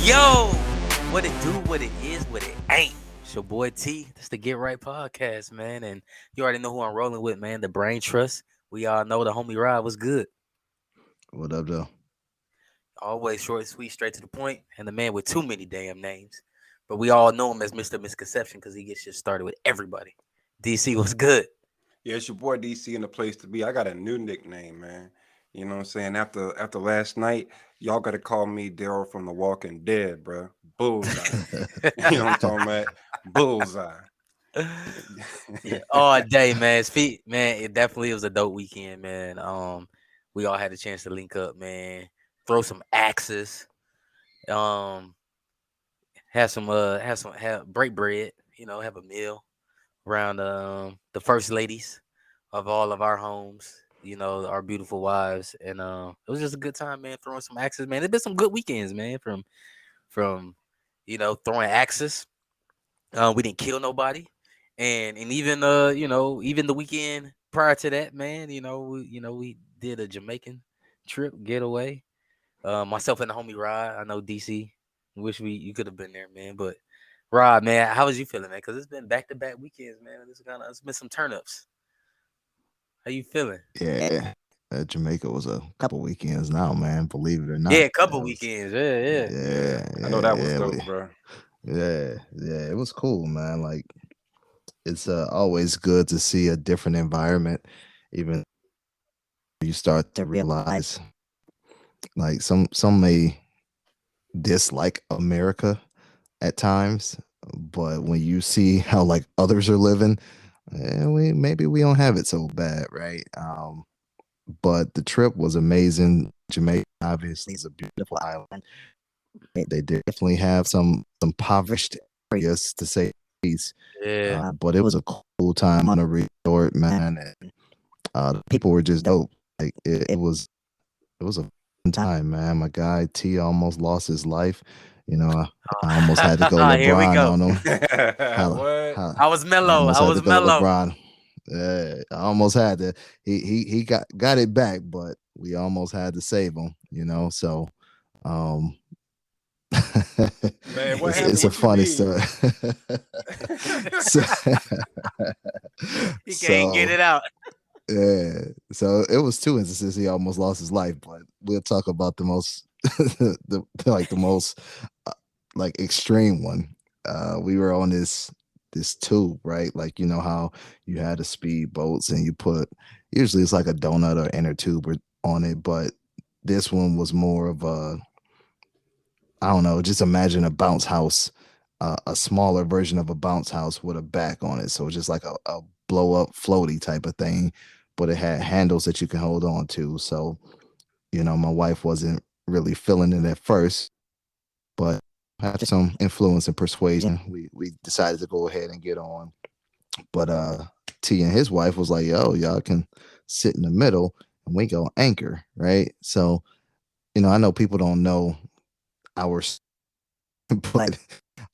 Yo, what it do, what it is, what it ain't. It's your boy T. That's the Get Right podcast, man. And you already know who I'm rolling with, man. The Brain Trust. We all know the homie Rod was good. What up, though? Always short, sweet, straight to the point. And the man with too many damn names. But we all know him as Mr. Misconception because he gets shit started with everybody. DC was good. Yeah, it's your boy DC in the place to be. I got a new nickname, man. You know what I'm saying? After last night, y'all gotta call me Daryl from The Walking Dead, bro. Bullseye. You know what I'm talking about? Bullseye. Yeah, all day, man. Speak, man. It definitely was a dope weekend, man. We all had a chance to link up, man. Throw some axes. Um, have break bread. Have a meal around the first ladies of all of our homes. Our beautiful wives, and it was just a good time, man. Throwing some axes, man. There's been some good weekends, man. From throwing axes. We didn't kill nobody, and even even the weekend prior to that, man. We did a Jamaican trip getaway. Myself and the homie Rod. I know DC. Wish you could have been there, man. But Rod, man, how was you feeling, man? Because it's been back to back weekends, man. It's been some turn ups. How you feeling? Yeah, Jamaica was a couple weekends now, man. Believe it or not. Yeah, a couple weekends. Yeah. Yeah, I know that was yeah, dope, bro. yeah. It was cool, man. Like it's always good to see a different environment, even you start to realize, like some may dislike America at times, but when you see how like others are living, we don't have it so bad, right? But the trip was amazing. Jamaica obviously is a beautiful island. They definitely have some impoverished areas to say the least. Yeah. But it was a cool time on a resort, man. And the people were just dope. Like it was a fun time, man. My guy T almost lost his life. I almost had to go Here we LeBron go. on him. What? I was mellow. Almost I had was to go mellow. LeBron. Yeah, I almost had to. He got it back, but we almost had to save him. So Man, what happened? it's a What you funny mean? story. so, He can't get it out. yeah, so it was two instances he almost lost his life, but we'll talk about the most the most like extreme one. We were on this tube, right? Like how you had the speed boats and you put usually it's like a donut or inner tube on it, but this one was more of a, I don't know, just imagine a bounce house, a smaller version of a bounce house with a back on it. So it's just like a blow up floaty type of thing, but it had handles that you can hold on to. So, my wife wasn't really feeling it at first, but after some influence and persuasion, we decided to go ahead and get on. But T and his wife was like, yo, y'all can sit in the middle and we go anchor, right? So, I know people don't know our but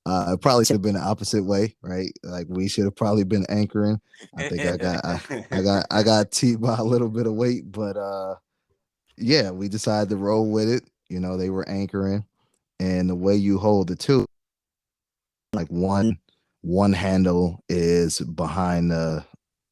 it probably should have been the opposite way, right? Like we should have probably been anchoring. I think I got T by a little bit of weight, but yeah, we decided to roll with it. They were anchoring, and the way you hold the two, like one handle is behind the,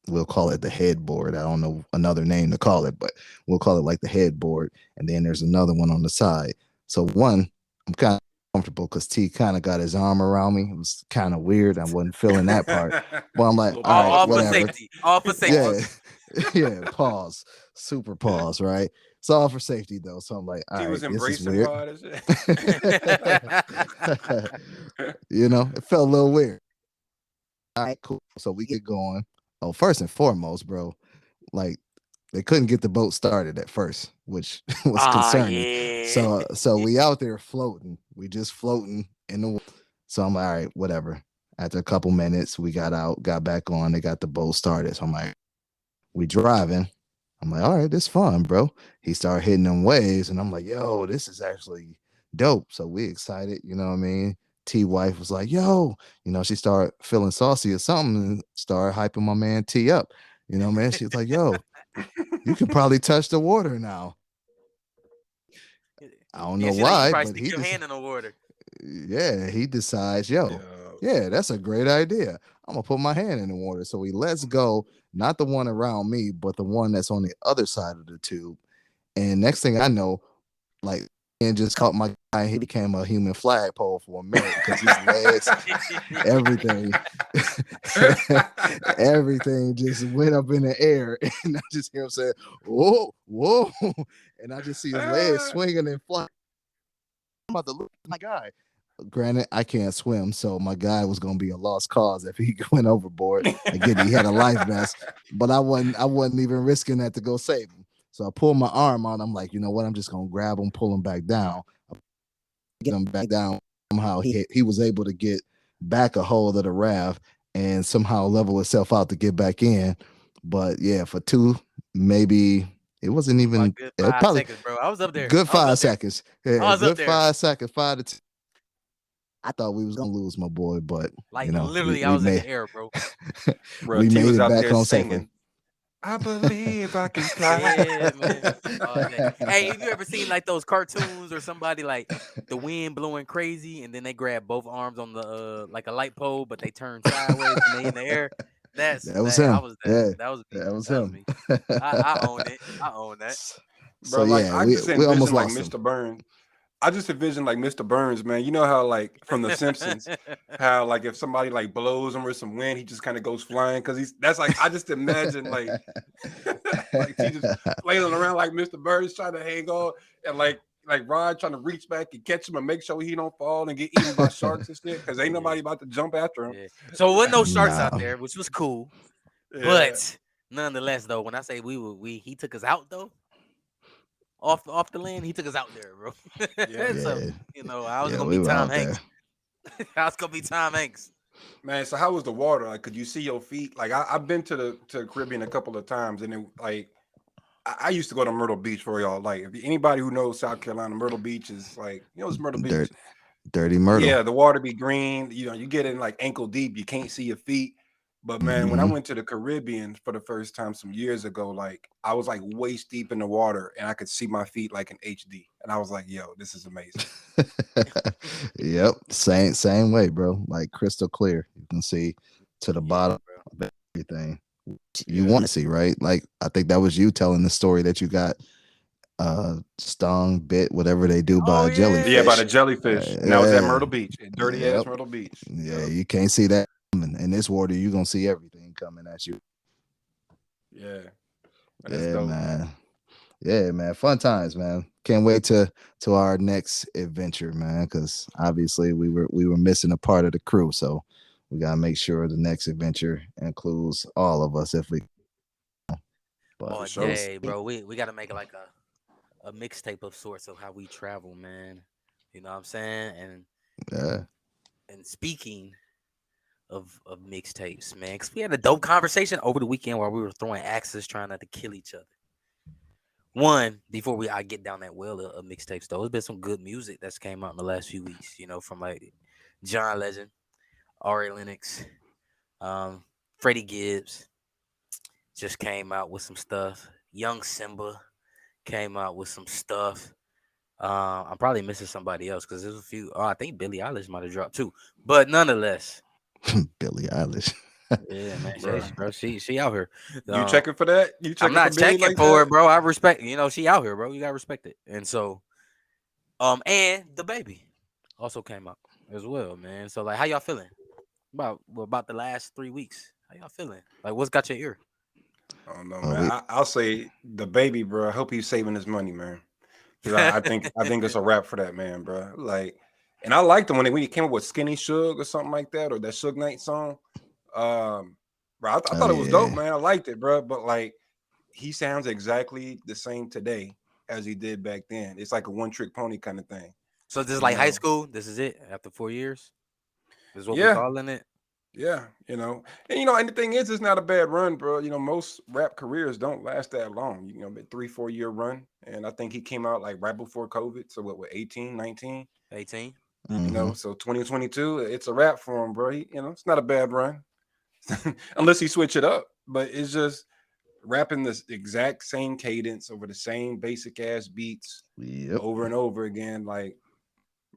we'll call it the headboard. I don't know another name to call it, but we'll call it like the headboard, and then there's another one on the side. So one, I'm kind of comfortable because T kind of got his arm around me. It was kind of weird. I wasn't feeling that part, but I'm like, all right, All for whatever. safety. All for safety. Yeah, pause, super pause, right? It's all for safety though. So I'm like, all He right, was this is embracing weird. hard as shit. It felt a little weird. All right, cool. So we get going. Oh, first and foremost, bro, like they couldn't get the boat started at first, which was concerning. Yeah. So we out there floating. We just floating in the water. So I'm like, all right, whatever. After a couple minutes, we got out, got back on, they got the boat started. So I'm like, we driving. I'm like, all right, this fun, bro. He started hitting them waves, and I'm like, yo, this is actually dope. So we excited, you know what I mean? T wife was like, yo, she started feeling saucy or something and started hyping my man T up. Man, she was like, yo, you can probably touch the water now. I don't know Yeah, she like, you why, probably but stick he your just hand in the water. Yeah, he decides, yo, Yeah. yeah, that's a great idea. I'm gonna put my hand in the water. So he lets go, not the one around me, but the one that's on the other side of the tube. And next thing I know, like, and just caught my guy. He became a human flagpole for a minute because his legs, everything, everything just went up in the air, and I just hear him say, "Whoa, whoa," and I just see his legs swinging and flying. I'm about to lose my guy. Granted, I can't swim, so my guy was gonna be a lost cause if he went overboard. I get it, he had a life vest, but I wasn't even risking that to go save him. So I pulled my arm out. I'm like, you know what? I'm just gonna grab him, pull him back down, get him back down. Somehow he was able to get back a hold of the raft and somehow level itself out to get back in. But yeah, for two, maybe it wasn't Like even good it five probably seconds, bro. I was up there. good I was up five there. seconds. Yeah, I was up good there. 5 seconds, 5 to I thought we was gonna lose my boy, but Like you know, literally, I we was in the made air, bro. Bro, we T made was it out back there home safely. singing, I believe I can Yeah, man. fly. All day. Hey, have you ever seen like those cartoons or somebody like the wind blowing crazy and then they grab both arms on the like a light pole, but they turn sideways and they in the air? That's That was that. I him. was that. Yeah, That was me. that was That was him. me. I own it. I own that. So Bro, like yeah, I we just we almost envision like lost him. Mr. Burns. I just envision like Mr. Burns, man. You know how like from The Simpsons, how like if somebody like blows him with some wind, he just kind of goes flying because he's that's like I just imagine like he just flailing around like Mr. Burns trying to hang on and like Rod trying to reach back and catch him and make sure he don't fall and get eaten by sharks and shit because ain't Yeah, nobody about to jump after him. yeah. So wasn't no sharks out Nah. there, which was cool. Yeah. But nonetheless, though, when I say he took us out though, off the land, he took us out there, bro. Yeah. So Yeah, I was yeah, gonna we be were Tom out there. Hanks. I was gonna be Tom Hanks. Man, so how was the water? Like, could you see your feet? Like, I've been to the Caribbean a couple of times, and it, like, I used to go to Myrtle Beach for y'all. Like, if anybody who knows South Carolina, Myrtle Beach is like, it's Myrtle Beach. Dirt, dirty Myrtle. Yeah, the water be green. You get in like ankle deep. You can't see your feet. But man, when I Hmm. went to the Caribbean for the first time some years ago, like I was like waist deep in the water, and I could see my feet like in HD, and I was like, "Yo, this is amazing." Yep, same way, bro. Like crystal clear. You can see to the Yeah, bottom bro. of everything you Yeah. want to see, right? Like I think that was you telling the story that you got stung, bit, whatever they do by Oh a Yeah, by jellyfish. the yeah. jellyfish, and that was at Yeah, Myrtle Beach, dirty ass yep, Myrtle Beach. yeah. Yep. You can't see that coming. In this water, you're gonna see everything coming at you. Yeah, and that's Yeah, dope. man. Yeah, man. Fun times, man. Can't wait to our next adventure, man. Because obviously we were missing a part of the crew, so we gotta make sure the next adventure includes all of us. If we, but For Oh, we'll sure. see. Jay, bro. We gotta make like a mixtape of sorts of how we travel, man. You know what I'm saying? Yeah, And speaking of mixtapes, man, because we had a dope conversation over the weekend while we were throwing axes trying not to kill each other. One, before I get down that well of mixtapes, though, there's been some good music that's came out in the last few weeks. From like John Legend, Ari Lennox, um, Freddie Gibbs just came out with some stuff. Young Simba came out with some stuff. I'm probably missing somebody else because there's a few. Oh, I think Billie Eilish might have dropped too. But nonetheless, Billie Eilish. yeah, man, Bro, bro, she out here. you Um, checking for that? You I'm checking for not Billy checking like for that? it, bro. I respect, she out here, bro. You gotta respect it. And so, and the baby also came out as well, man. So, like, how y'all feeling about the last 3 weeks? How y'all feeling? Like, what's got your ear? I don't know, Oh, man. we I'll say the baby, bro. I hope he's saving his money, man. Because I think it's a wrap for that man, bro. Like, and I liked him when he came up with Skinny Suge or something like that, or that Suge Knight song. Um, bro, I oh thought it was dope, yeah. man. I liked it, bro. But like, he sounds exactly the same today as he did back then. It's like a one trick pony kind of thing, So, this is you like high know. school. This is it after 4 years. This is what we Yeah, calling it. yeah, and the thing is, it's not a bad run, bro. Most rap careers don't last that long. A 3-4 year run, and I think he came out like right before COVID. So what, 18, 19? 18. Hmm. So 2022, it's a wrap for him, bro. It's not a bad run, unless he switch it up. But it's just rapping the exact same cadence over the same basic ass beats Yep. over and over again. Like,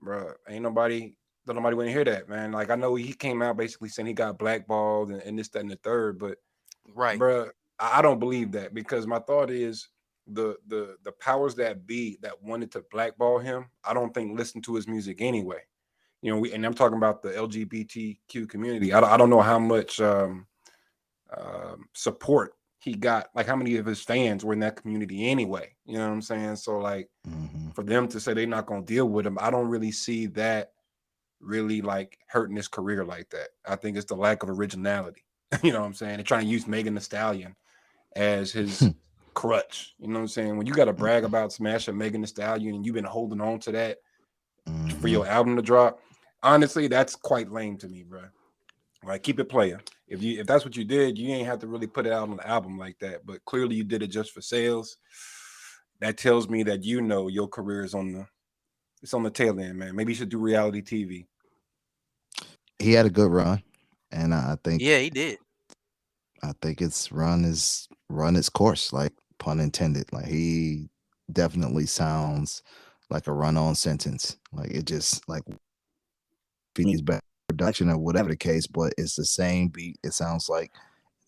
bro. Ain't nobody, don't nobody want to hear that, man. Like I know he came out basically saying he got blackballed and this, that, and the third, but Right. bro, I don't believe that because my thought is the powers that be that wanted to blackball him, I don't think listened to his music anyway. You know, and I'm talking about the LGBTQ community. I don't know how much support he got, like how many of his fans were in that community anyway. You know what I'm saying? So like Hmm. for them to say they're not gonna deal with him, I don't really see that really like hurting his career like that. I think it's the lack of originality. You know what I'm saying? They're trying to use Megan Thee Stallion as his crutch. You know what I'm saying? When you got to brag about smashing Megan Thee Stallion and you've been holding on to that for Hmm. your album to drop, honestly, that's quite lame to me, bro. Like, keep it player. If that's what you did, you ain't have to really put it out on the album like that. But clearly, you did it just for sales. That tells me that you know your career is on the it's on the tail end, man. Maybe you should do reality TV. He had a good run, and I think Yeah, he did. it's run its course, like pun intended. Like he definitely sounds like a run on sentence. Like it just like he's better production or whatever the case, but it's the same beat. It sounds like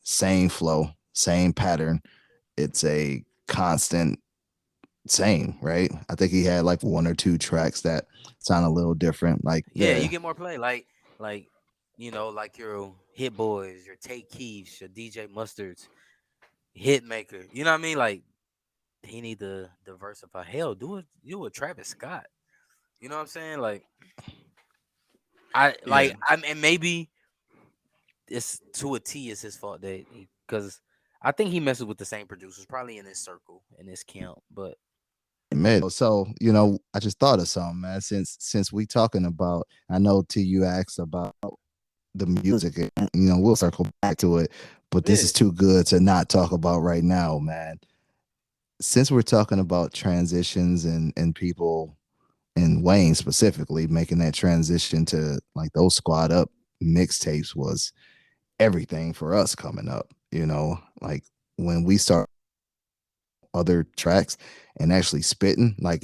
same flow, same pattern. It's a constant same, right? I think he had like one or two tracks that sound a little different. Like Yeah, yeah, you get more play. Like like your Hit Boys, your Take Keys, your DJ Mustards, Hit Maker. You know what I mean? Like he need to diversify. Hell, do it. You with Travis Scott. You know what I'm saying? Like Yeah, and maybe it's to a T is his fault that because I think he messes with the same producers, probably in his circle, in his camp. But mid. So I just thought of something, man. Since we talking about, I know T you asked about the music, and we'll circle back to it. But this yeah, is too good to not talk about right now, man. Since we're talking about transitions and people and Wayne specifically making that transition to like those squad up mixtapes was everything for us coming up. Like when we start other tracks and actually spitting, like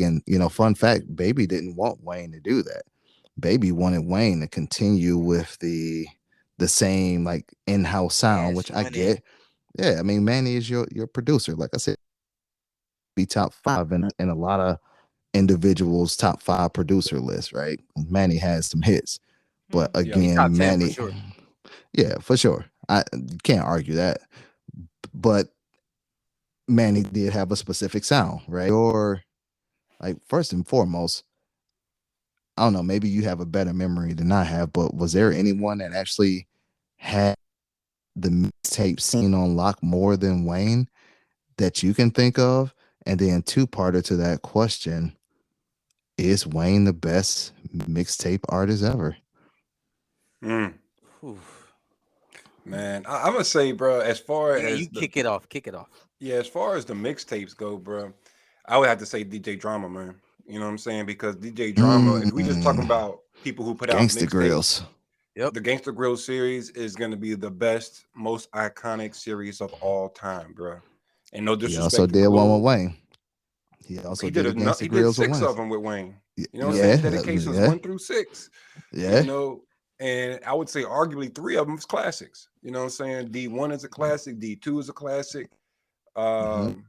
fun fact, Baby didn't want Wayne to do that. Baby wanted Wayne to continue with the same like in-house sound, Cash which I Money. get. Yeah, I mean, Manny is your producer. Like I said, be top five in a lot of individuals' top five producer list, right? Manny has some hits, but yeah. He top again, 10 for Manny, sure. yeah, for sure. I can't argue that. But Manny did have a specific sound, right? Or like first and foremost, I don't know, maybe you have a better memory than I have, but was there anyone that actually had the mixtape scene on lock more than Wayne that you can think of? And then two-parter to that question, is Wayne the best mixtape artist ever? Mm, Whew. man, I'm gonna say, bro. As far You as the kick it off. Kick it off. Yeah, as far as the mixtapes go, bro, I would have to say DJ Drama, man. You know what I'm saying? Because DJ Drama, if we just talking Mm, about people who put out Gangsta mixtapes, Grills. Yep. the Gangster Grill series is going to be the best, most iconic series of all time, bro. And no He also disrespect to did one with Clue, Wayne. He also did a Gangsta he did Grills with six Wayne. of them with Wayne. You know what I'm Yeah, saying? Dedications yeah, 1 through 6. You yeah. know, and I would say arguably 3 of them is classics. You know what I'm saying? D1 is a classic. D2 is a classic. Hmm. Um,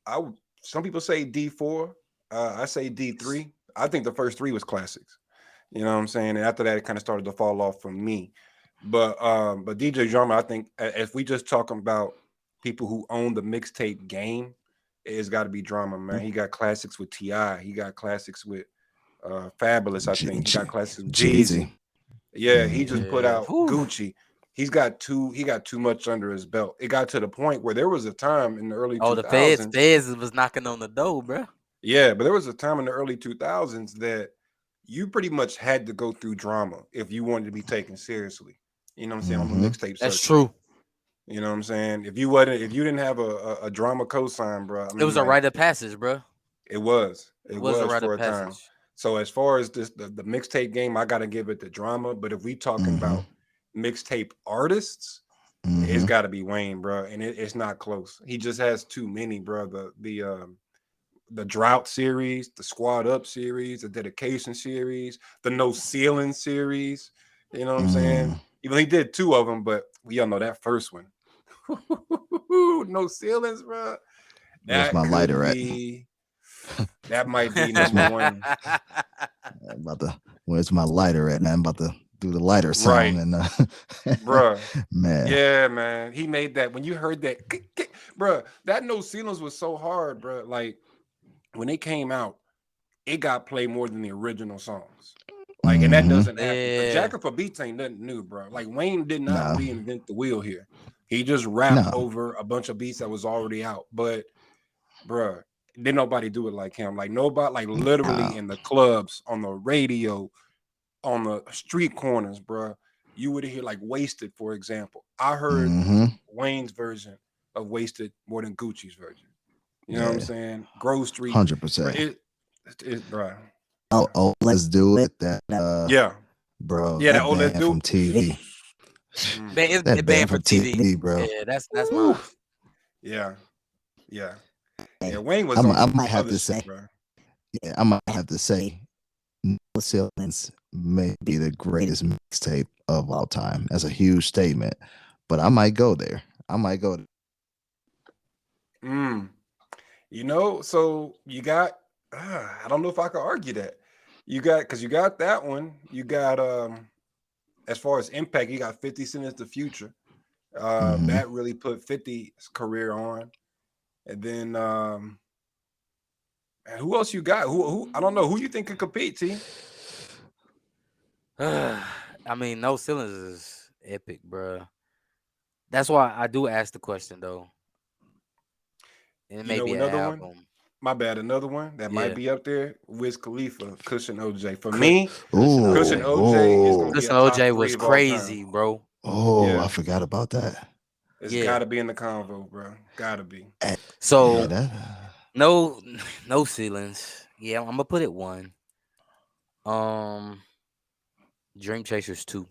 I would, some people say D4. I say D3. I think the first 3 was classics. You know what I'm saying? And after that, it kind of started to fall off from me. But DJ Drama, I think if we just talking about people who own the mixtape game, it's got to be Drama, man. He got classics with Ti. He got classics with Fabulous. I think he got classics with Jeezy. Jeezy. Yeah, he just Hmm. put Yeah. out Whew. Gucci. He got too much under his belt. It got to the point where there was a time in the early Oh, the 2000s. feds was knocking on the door, bro. Yeah, but there was a time in the early 2000s that you pretty much had to go through Drama if you wanted to be taken seriously. You know what I'm saying? On the Hmm. mixtape That's circuit. true. You know what I'm saying? If you didn't have a Drama cosign, bro, I It mean, was a like rite of passage, bro. it It was a was rite of for a time. passage. So as far as the mixtape game, I gotta give it to Drama. But if we talking Hmm. about mixtape artists, it's Hmm. got to be Wayne, bro, and it's not close. He just has too many, bro. the Drought series, the Squad Up series, the Dedication series, the No Ceiling series. You know what I'm saying? Mm, Even he did two of them, but we all know that first one. No ceilings, bro. where's my That lighter could at? be. That might be Where's number my one. I'm about to where's my lighter at, man? I'm about to do the lighter sound Right, and bruh. man. Yeah, man. He made that. When you heard that, bruh, that No Ceilings was so hard, bruh. Like when it came out, it got played more than the original songs. Like, and that Hmm. doesn't happen because Yeah. Jacker for Beats ain't nothing new, bro. Like Wayne did not No, reinvent the wheel here. He just rapped no. over a bunch of beats that was already out. But, bruh, didn't nobody do it like him. Like nobody, like literally No. in the clubs, on the radio, on the street corners, bruh. You would hear like Wasted, for example. I heard Hmm. Wayne's version of Wasted more than Gucci's version. You know what I'm Yeah, saying? Grove Street, bro. 100%. Bro. Oh, oh, let's do it. That Yeah, bro, yeah. That that oh, let's band do. from TV. Mm. That It banned band from from TV. TV, bro. Yeah, that's Woo. mine. Yeah, yeah, yeah. Hey, Wayne was on I some might have other to shit, say, bro. yeah, I might have to say, No Ceilings may be the greatest mixtape of all time. That's a huge statement, but I might go there. I might go. Mm. So you got. I don't know if I could argue that. You got because you got that one. You got as far as impact, you got 50 Cent as the future. Hmm. That really put 50's career on. And then and who else you got? Who I don't know who you think could compete, T. I mean, No Ceilings is epic, bro. That's why I do ask the question though. And it You may know be an another one? album. My bad, another one that might Yeah. be up there. Wiz Khalifa, Cushion OJ. For Cu- me, Cushion Cushion OJ. Oh, OJ is gonna be a Cushion top OJ three was of all time. crazy, bro. oh! I Yeah. forgot about that. It's Yeah. gotta be in the convo, bro. Gotta be. Eh, yeah, So that. no no ceilings. Yeah, I'm gonna put it one. Um Dream Chasers 2.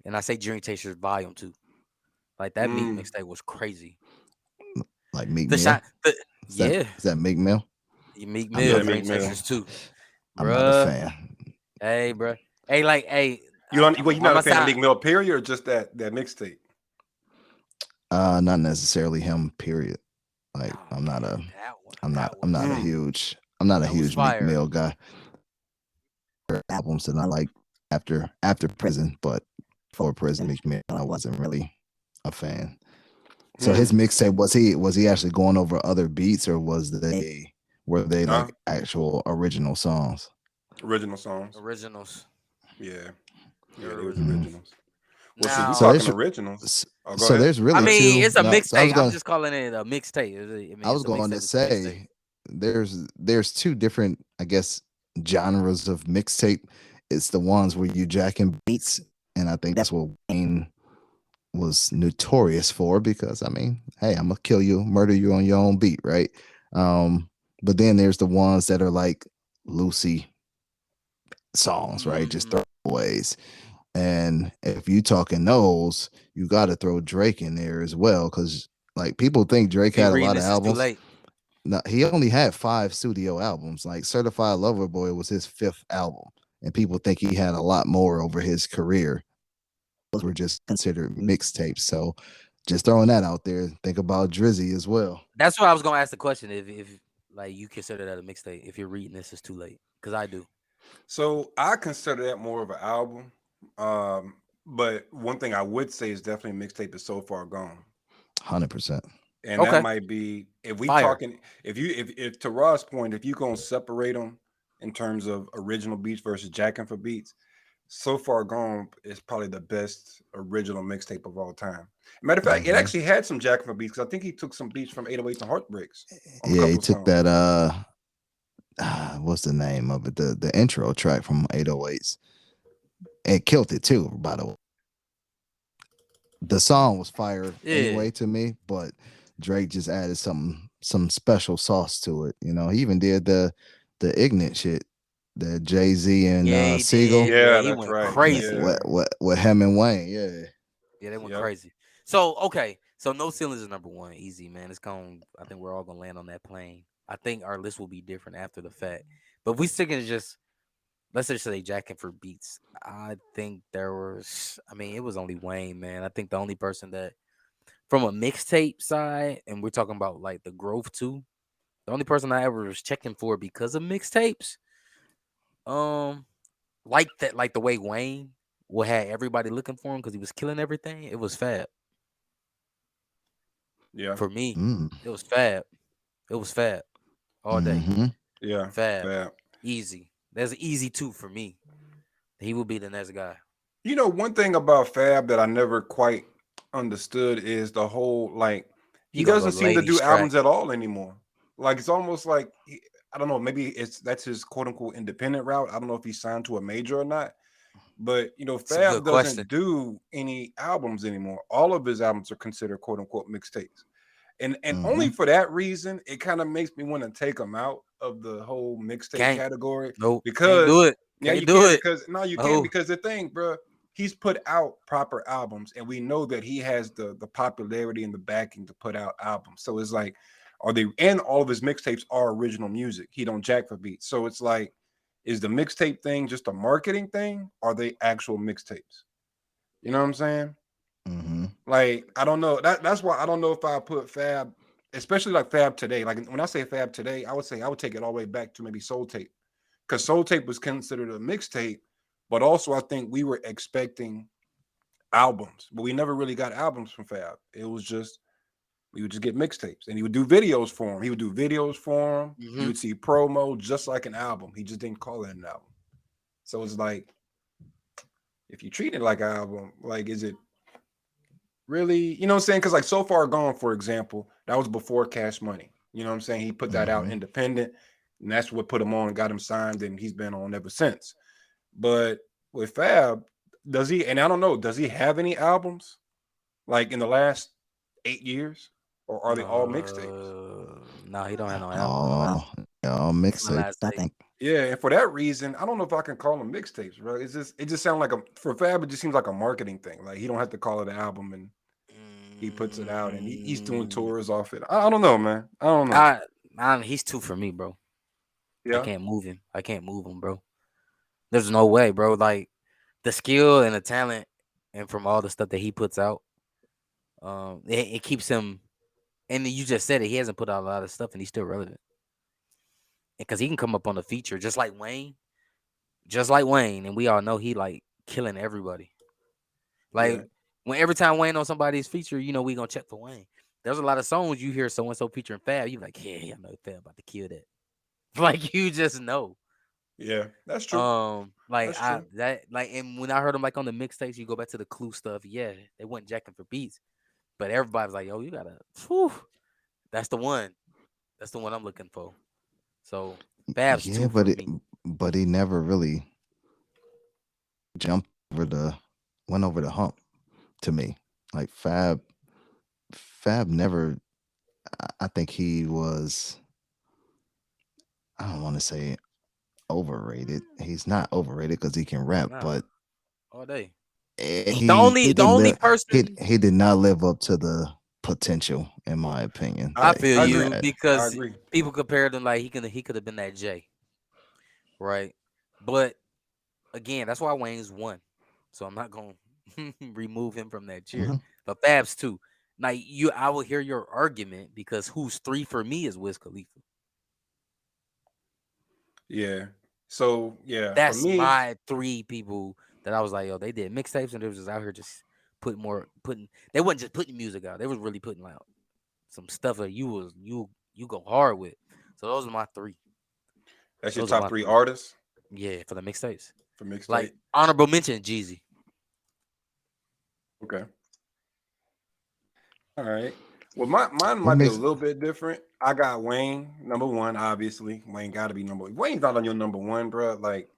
And I say Dream Chasers Volume 2. Like that Meek Mm. mixtape was crazy. Like Meek The shot Mill. the Is yeah. that Meek Mill? Meek I'm Mill, Yeah, not a Dream Meek Mill. Chasers 2. I'm not a Bruh. fan. Hey, bruh. Hey, like, hey, You don't, well, you're not I'm a a fan of sound. Meek Mill, period, or just that mixtape? Not necessarily him. Period. Like Oh man, that one, that I'm not a was Mm. huge I'm not a that was huge Meek fire. Mill guy. Albums that I like after prison, but before prison, Meek Mill, I wasn't really a fan. So his Mm. mixtape, was he actually going over other beats, or were they Nah, like actual original songs? original songs. Originals. Yeah, They're yeah, they was Mhm. originals. originals. Well, since we So Now, talking there's originals, oh, go so ahead. there's I really mean, two. it's a No, so mixtape. I'm just calling it a mixtape. I I mean, was it's a going to mixtape. It's a mixtape. say there's two different, I guess, genres of mixtape. It's the ones where you jacking beats, and I think that's what Wayne was notorious for, because I mean, hey, I'm gonna kill you, murder you on your own beat, right? Um, but then there's the ones that are like Lucy songs, right? Just Hmm. throwaways. And if you talking those, you got to throw Drake in there as well, because like people think Drake If you're had a reading lot of this, it's too albums. late. No, he only had 5 studio albums. Like Certified Lover Boy was his fifth album, and people think he had a lot more over his career. Those were just considered mixtapes. So just throwing that out there. Think about Drizzy as well. That's why I was gonna ask the question if like you consider that a mixtape. If you're reading this, it's too late. Because I do. So I consider that more of an album. Um, but one thing I would say is definitely mixtape is so far gone. 100%. And that Okay. might be if we Fire. talking if to Ross' point, if you gonna separate them in terms of original beats versus jacking for beats, so far gone is probably the best original mixtape of all time. Matter of fact, it Hmm. actually had some jacking for beats because I think he took some beats from 808s and Heartbreaks on a Yeah, he couple of took songs. that what's the name of it? The intro track from 808s. And killed it too, by the way. The song was fire Yeah. anyway to me, but Drake just added some special sauce to it. You know, he even did the ignorant shit, the Jay-Z and Yeah, he Siegel did. Yeah, Yeah, he that's went right. crazy. Yeah. with him and Wayne. Yeah. Yeah, they went Yep. crazy. So okay, so No Ceilings is number one, easy man. It's going. I think we're all gonna land on that plane. I think our list will be different after the fact. But if we sticking to just let's just say jacking for beats. I think there was. I mean, it was only Wayne, man. I think the only person that from a mixtape side, and we're talking about like the growth too. The only person I ever was checking for because of mixtapes, um, like that, like the way Wayne would have everybody looking for him because he was killing everything. It was Fab Yeah. for me. Mm. It was Fab. It was Fab all day. Mm-hmm. Yeah. Fab, Fab. easy. That's an easy two for me. He will be the next guy. You know, one thing about Fab that I never quite understood is the whole like He he gonna go doesn't seem to do ladies track. albums at all anymore. Like it's almost like I don't know, maybe that's his quote unquote independent route. I don't know if he's signed to a major or not. But you know, It's a good Fab question. doesn't do any albums anymore. All of his albums are considered quote unquote mixtapes. And Mm-hmm. only for that reason, it kind of makes me want to take him out of the whole mixtape Can't. category Nope. Can't do because it. yeah, Can't you do can it. because no, you can't No. because the thing, bro, he's put out proper albums, and we know that he has the popularity and the backing to put out albums. So it's like, are they? And all of his mixtapes are original music. He don't jack for beats. So it's like, is the mixtape thing just a marketing thing? Or are they actual mixtapes? You know what I'm saying? Mm-hmm. Like, I don't know. That's why I don't know if I put Fab, especially like Fab today. Like when I say Fab today, I would say I would take it all the way back to maybe Soul Tape. Because Soul Tape was considered a mixtape, but also I think we were expecting albums, but we never really got albums from Fab. It was just we would just get mixtapes, and he would do videos for him. He would do videos for him. You Hmm. would see promo just like an album. He just didn't call it an album. So it's like if you treat it like an album, like is it really, you know what I'm saying? Because like So Far Gone, for example, that was before Cash Money. You know what I'm saying? He put that out Mm-hmm. independent, and that's what put him on and got him signed, and he's been on ever since. But with Fab, does he? And I don't know, does he have any albums like in the last 8 years, or are they all mixtapes? No, he don't have no album in the Oh, last yeah, in the mixtape. last I eight. think. Yeah, and for that reason, I don't know if I can call them mixtapes, bro. It just sounds like a for Fab, it just seems like a marketing thing. Like he don't have to call it an album, and he puts it out, and he's doing Mm, tours off it. I don't know, man. I don't know. I, he's two for me, bro. I Yeah, can't move him. I can't move him, bro. There's no way, bro. Like the skill and the talent, and from all the stuff that he puts out, it keeps him. And you just said it. He hasn't put out a lot of stuff, and he's still relevant. Because he can come up on the feature just like Wayne, and we all know he like killing everybody. yeah, Like when every time Wayne on somebody's feature, you know we gonna check for Wayne. There's a lot of songs you hear so and so featuring Fab, you like, yeah, I know Fab about to kill that. Like you just know. yeah. That's true. Like That's I true. that like and when I heard him like on the mixtapes, you go back to the Clue stuff. Yeah, they wasn't jacking for beats, but everybody's like, yo, you gotta. Whew, that's the one. That's the one I'm looking for. So Fab's Yeah, two for me. but he never really jumped over the went over the hump to me. Like Fab never. I think he was. I don't want to say overrated. He's not overrated because he can rap, Nah, but all day. The he the didn't only live. person He did not live up to the potential, in my opinion, I I, that feel I he agree. you had. I because agree. people compared him like he could have been that Jay, right? But again, that's why Wayne's won. So I'm not gonna remove him from that cheer. Mhm. But Fab's two. Now I will hear your argument because who's three for me is Wiz Khalifa. Yeah. So yeah, for That's me, my three people that I was like, yo, they did mixtapes and they was just out here just putting. They wasn't just putting music out. They was really putting like some stuff that you go hard with. So those are my three. that's your Those are top my three three. artists Yeah, for the mixtapes. for Like mixtape. honorable mention, Jeezy. Okay. All right. Well, mine What might be a makes little bit different. I got Wayne number one, obviously. Wayne got to be number one. Wayne's not on your number one, bro. Like,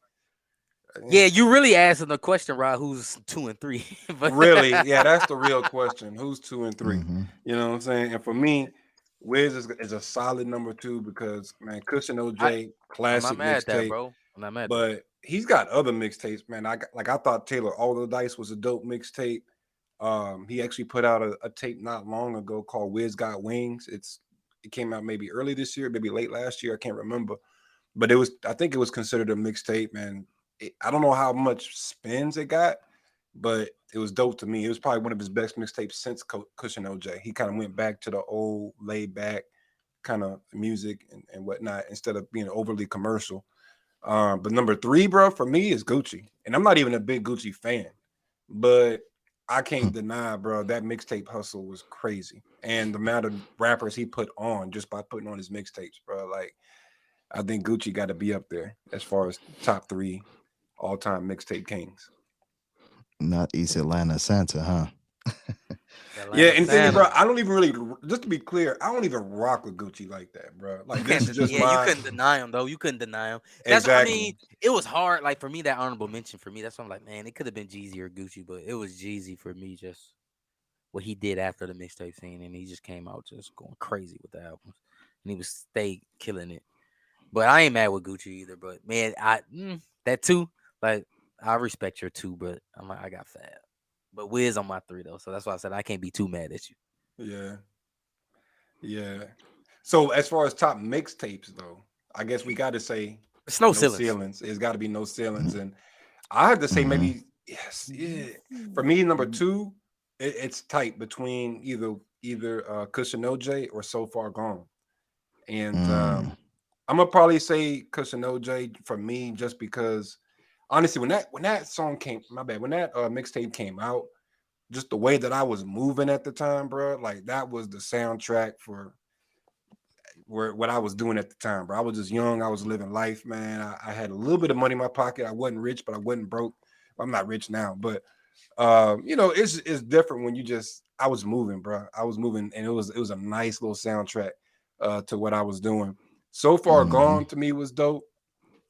eh, Yeah, you really asking the question, Rod, who's two and three. But really, yeah, that's the real question. Who's two and three? hmm You know what I'm saying? And for me, Wiz is a solid number two because man, Cushion I OJ, I'm not classic mad at that, mixtape. bro. I'm not mad at that. But he's got other mixtapes, man. I thought Taylor All the Dice was a dope mixtape. He actually put out a tape not long ago called Wiz Got Wings. It's It came out maybe early this year, maybe late last year. I can't remember, but I think it was considered a mixtape, man. I don't know how much spins it got, but it was dope to me. It was probably one of his best mixtapes since Cushion OJ. He kind of went back to the old laid back kind of music and whatnot instead of being overly commercial. But number 3, bro, for me is Gucci. And I'm not even a big Gucci fan, but I can't deny, bro, that mixtape hustle was crazy. And the amount of rappers he put on just by putting on his mixtapes, bro. Like, I think Gucci got to be up there as far as top 3 all-time mixtape kings. Not East Atlanta Santa, huh? Yeah, Atlanta and bro, Santa. I don't even really, just to be clear, I don't even rock with Gucci like that, bro. Like, this is just Yeah, you my couldn't deny him though. You couldn't deny him. I exactly. mean, it was hard. Like for me, that honorable mention for me. That's why I'm like, man, it could have been Jeezy or Gucci, but it was Jeezy for me. Just what he did after the mixtape scene, and he just came out just going crazy with the albums, and he was stay killing it. But I ain't mad with Gucci either. But man, that too, like I respect your 2, but I got Fab. But Wiz on my 3 though, so that's why I said I can't be too mad at you. Yeah, yeah. So as far as top mixtapes, though, I guess we got to say It's no no ceilings. ceilings. It's got to be no ceilings, and I have to say Mm-hmm. maybe yes, yeah. For me, number 2, it's tight between either Cushion OJ or So Far Gone, and Mm. I'm gonna probably say Cushion OJ for me just because honestly, when that song came, my bad, when that mixtape came out, just the way that I was moving at the time, bro, like that was the soundtrack for what I was doing at the time, bro. I was just young. I was living life, man. I had a little bit of money in my pocket. I wasn't rich, but I wasn't broke. I'm not rich now, but it's different when I was moving, bro. I was moving, and it was a nice little soundtrack to what I was doing. So Far Mm-hmm. Gone to me was dope.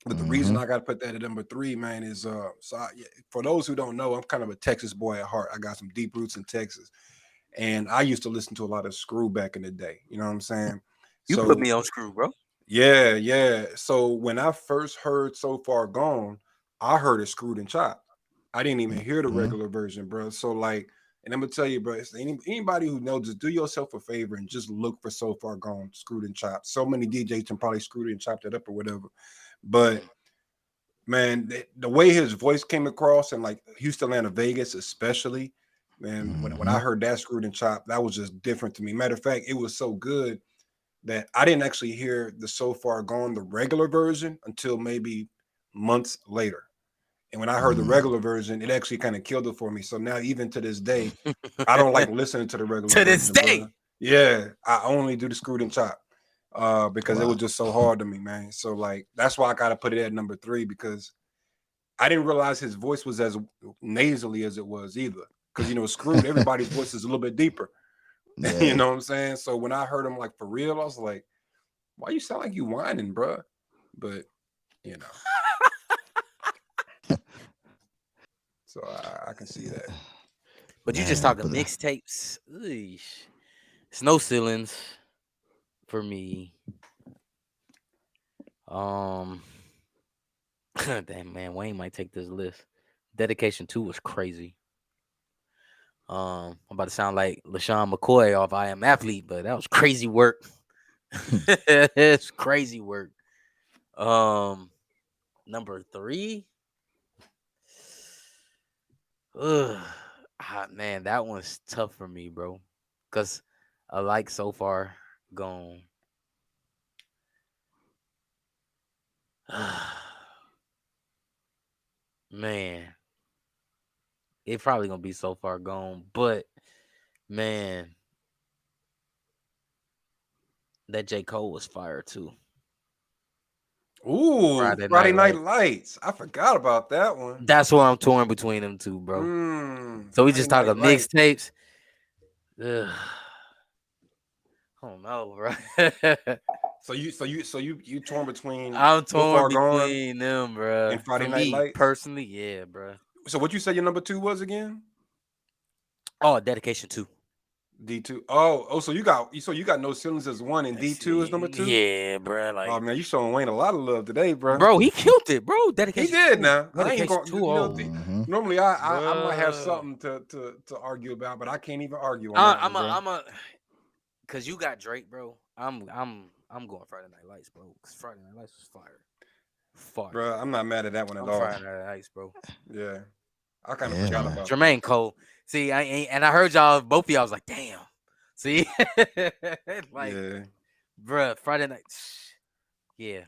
But the reason Mm-hmm. I got to put that at number 3, man, is yeah, for those who don't know, I'm kind of a Texas boy at heart. I got some deep roots in Texas, and I used to listen to a lot of Screw back in the day. You know what I'm saying? You put So me on screw, bro. yeah, yeah. So when I first heard So Far Gone, I heard it screwed and chopped. I didn't even hear the Mm-hmm. regular version, bro. So like, and I'm gonna tell you, bro, anybody who knows, just do yourself a favor and just look for So Far Gone, screwed and chopped. So many DJs can probably screwed and chopped it up or whatever. But man, the way his voice came across and like Houston, Atlanta, Vegas, especially, man, when Mm-hmm. I heard that screwed and chopped, that was just different to me. Matter of fact, it was so good that I didn't actually hear the So Far Gone, the regular version, until maybe months later. And when I heard the Mm. regular version, it actually kind of killed it for me. So now, even to this day, I don't like listening to the regular To this version, day. bro. Yeah, I only do the screwed and chop because it was Wow. just so hard to me, man. So like that's why I gotta put it at number 3 because I didn't realize his voice was as nasally as it was either. Because screwed, everybody's voice is a little bit deeper. You Yeah. know what I'm saying? So when I heard him like for real, I was like, why you sound like you whining, bro? But you know, so I can see that. But you just Man, talking but mixtapes. Eesh. It's no ceilings for me. Um, damn man, Wayne might take this list. Dedication 2 was crazy. I'm about to sound like LaShawn McCoy off I Am Athlete, but that was crazy work. It's crazy work. Um, number 3. Ugh. Man, that one's tough for me, bro. Cause I like So Far Gone. Man, it probably gonna be So Far Gone, but man, that J. Cole was fire too. Ooh, Friday Friday Night Night Light. Lights. I forgot about that one. That's where I'm torn between them two, bro. So we Friday just Night talking Lights. mixtapes. Ugh. I don't know, bro. So you torn between I'm So torn Far Gone between them, bro. and For Friday Night me Lights. personally, yeah, bro. So what you said your number 2 was again? Oh, Dedication 2. D2. So you got No Ceilings as 1 and Let's D2 is number see. 2? Yeah, bro. Oh Like, man, you showing Wayne a lot of love today, bro. bro, he killed it, bro. He Dedication did 2. now. I ain't Dedication going 2. Oh, mm-hmm. normally I might have bro. something to argue about, but I can't even argue on that one, I'm bro. a, cause you got Drake, bro. I'm going Friday Night Lights, bro. Cause Friday Night Lights was fire, fire. bro. I'm not mad at that one at I'm all. Friday Night Lights, bro. Yeah, I kind of Yeah, forgot man. about that. Jermaine Cole. See, I ain't, and I heard y'all both of y'all was like, damn. See, like, Yeah, bruh, Friday Night. Yeah,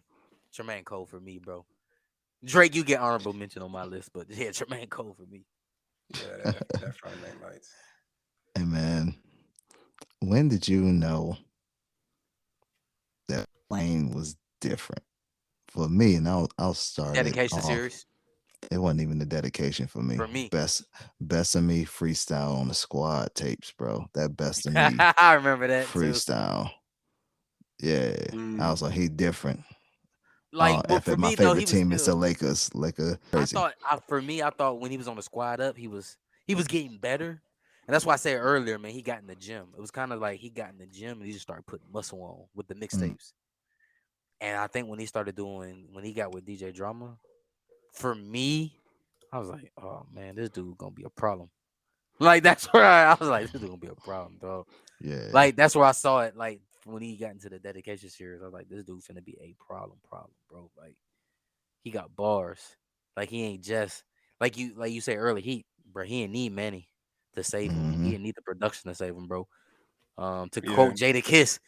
Jermaine Cole for me, bro. Drake, you get honorable mention on my list, but yeah, Jermaine Cole for me. yeah, that Friday Night Lights. Hey, man, when did you know that Wayne was different? For me, and I'll start it Dedication off. series It wasn't even the dedication for me. for me. Best of me freestyle on the squad tapes, bro. That best of me I remember that too. freestyle. Yeah, I Mm. was like, he different. Like, but F for it, my me though, he favorite was team is the still. Lakers. Laker I crazy. thought, for me, I thought when he was on the squad up, he was getting better, and that's why I said earlier, man, he got in the gym. It was kind of like he got in the gym and he just started putting muscle on with the Mm, mixtapes. And I think when he started doing, when he got with DJ Drama, for me, I was like, oh man, this dude gonna be a problem. Like that's where I was like, this dude gonna be a problem, dog. yeah. Like that's where I saw it. Like when he got into the dedication series, I was like, this dude's gonna be a problem, bro. Like he got bars. Like he ain't just like you said earlier. He didn't need Manny to save him. He Hmm. didn't need the production to save him, bro. To Yeah, quote Jada Kiss,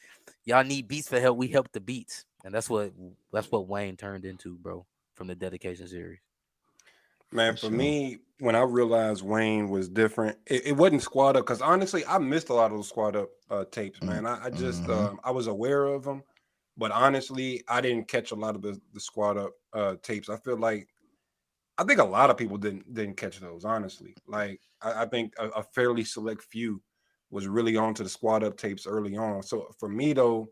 y'all need beats for help. We help the beats, and that's what Wayne turned into, bro, from the dedication series. man. For For sure. me, when I realized Wayne was different, it wasn't Squad Up because honestly, I missed a lot of those Squad Up tapes, man. I just Mm-hmm. I was aware of them, but honestly, I didn't catch a lot of the Squad Up tapes. I think a lot of people didn't catch those. Honestly, like I think a fairly select few was really onto the Squad Up tapes early on. So for me though,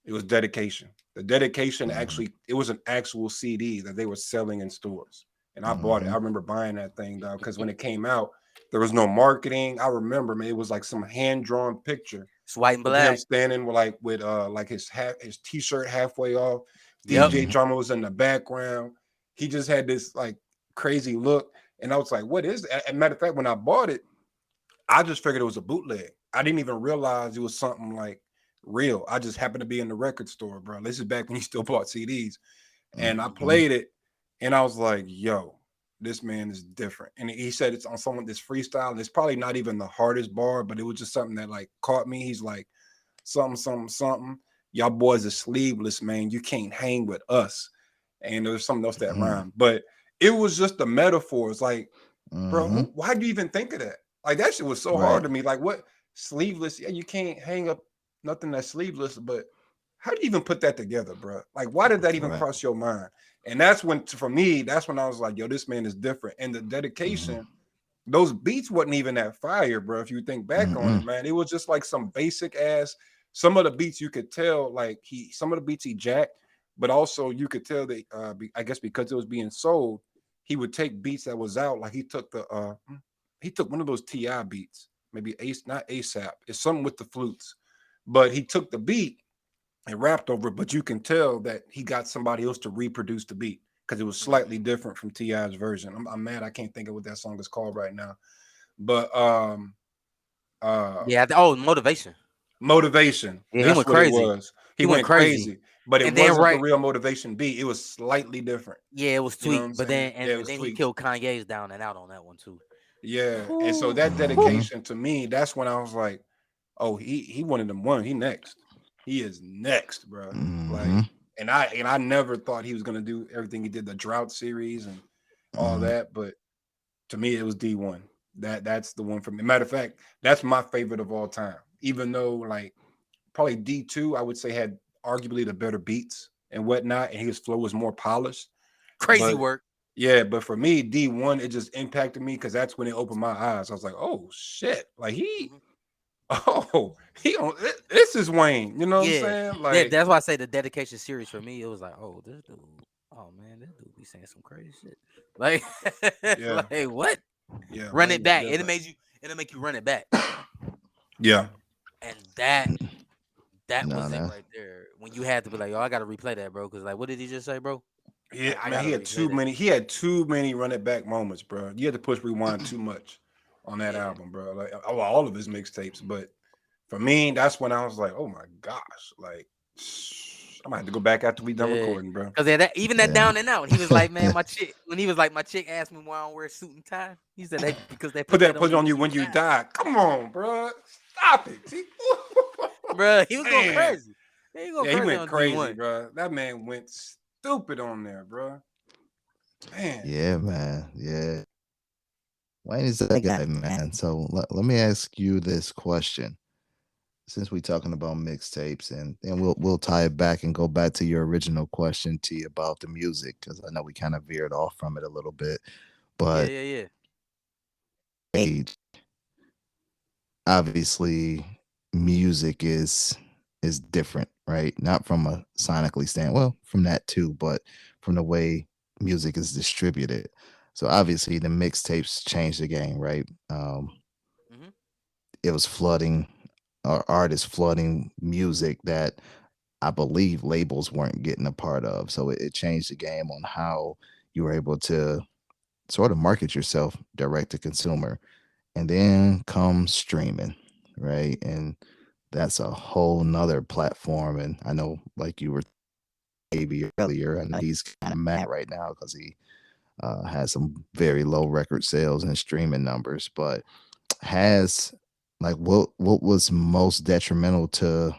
it was dedication. The dedication Hmm. actually, it was an actual CD that they were selling in stores. And I bought it. Hmm. I remember buying that thing though, because when it came out, there was no marketing. I remember, man, it was like some hand-drawn picture It's white and with him black. standing with his t-shirt halfway off. Yep. DJ Hmm. drama was in the background. He just had this like crazy look. And I was like, what is that? As a matter of fact, when I bought it, I just figured it was a bootleg. I didn't even realize it was something like real. I just happened to be in the record store, bro. This is back when you still bought CDs. And I Hmm. played it and I was like, yo, this man is different. And he said it's on someone this freestyle. And it's probably not even the hardest bar, but it was just something that like caught me. He's like, something, something, something. Y'all boys are sleeveless, man. You can't hang with us. And there was something else that Hmm. rhymed. But it was just the metaphors. Like, bro, Hmm. why do you even think of that? Like that shit was so hard Right. to me. Like what sleeveless? Yeah, you can't hang up nothing that's sleeveless, but how do you even put that together, bro? Like, why did that even Right. cross your mind? And that's when, for me, that's when I was like, yo, this man is different. And the Hmm. dedication, those beats wasn't even that fire, bro. If you think back on Hmm. it, man, it was just like some basic ass. Some of the beats you could tell, like some of the beats he jacked, but also you could tell that, I guess because it was being sold, he would take beats that was out. Like he took one of those Ti beats, maybe Ace, not ASAP. It's something with the flutes, but he took the beat and rapped over it. But you can tell that he got somebody else to reproduce the beat because it was slightly different from Ti's version. I'm mad I can't think of what that song is called right now, but uh Yeah. Oh, motivation. motivation. Yeah, he That's went what it crazy. was. He He went went crazy. crazy, but it And then wasn't the right, real motivation beat. It was slightly different. yeah, it was You know what tweaked. I'm But saying? then Yeah, and, it and was then he tweaked. killed Kanye's down and out on that one too. Yeah. And so Whew, that whew. Hmm. dedication to me, that's when I was like, oh, he one of them one. He next. He is next, bro. Hmm. Like, and I never thought he was gonna do everything he did, the drought series and all Hmm. that. But to me, it was D1. That's the one for me. Matter of fact, that's my favorite of all time. Even though like probably D2, I would say had arguably the better beats and whatnot, and his flow was more polished. Crazy But work. yeah, but for me, D1, it just impacted me because that's when it opened my eyes. I was like, oh shit. Like Mhm. oh, this is Wayne. You know what I'm Yeah. saying? Yeah, Like, that's why I say the dedication series for me, it was like, oh, this dude, oh man, this dude be saying some crazy shit. Like, yeah, like what? yeah, Run Wayne it was back. different. It'll make you run it back. Yeah. And that No, was it no. right there. When you had to be like, yo, I gotta replay that, bro. Cause like, what did he just say, bro? Yeah, Like, I man, gotta replay that. he had too many run it back moments, bro. You had to push rewind too much on that Yeah. album, bro. Like all of his mixtapes, but for me, that's when I was like, oh my gosh, like I might have to go back after we done Yeah, recording, bro. because even that Yeah. down and out, he was like, man, my chick. When he was like, my chick asked me why I don't wear a suit and tie. He said they because they put that Put on it you on when you you when you die, die. Come on, bro. Stop it. See? bro. He was going Man. crazy. He going Yeah, he crazy went on D crazy, one. bro. That man went stupid on there, bro. Man. Yeah, man. Yeah. Wayne is that guy, man. So let me ask you this question. Since we're talking about mixtapes, and we'll tie it back and go back to your original question, T, about the music, because I know we kind of veered off from it a little bit. Yeah, But yeah, yeah. age, obviously, music is different, right? Not from a sonically stand, well, from that too, but from the way music is distributed. So obviously, the mixtapes changed the game, right? Mm-hmm. It was flooding, or artists flooding music that I believe labels weren't getting a part of. So it changed the game on how you were able to sort of market yourself direct to consumer. And then comes streaming, right? And that's a whole nother platform. And I know, like you were maybe earlier, I know he's kind of mad right now because he has some very low record sales and streaming numbers, but has like what was most detrimental to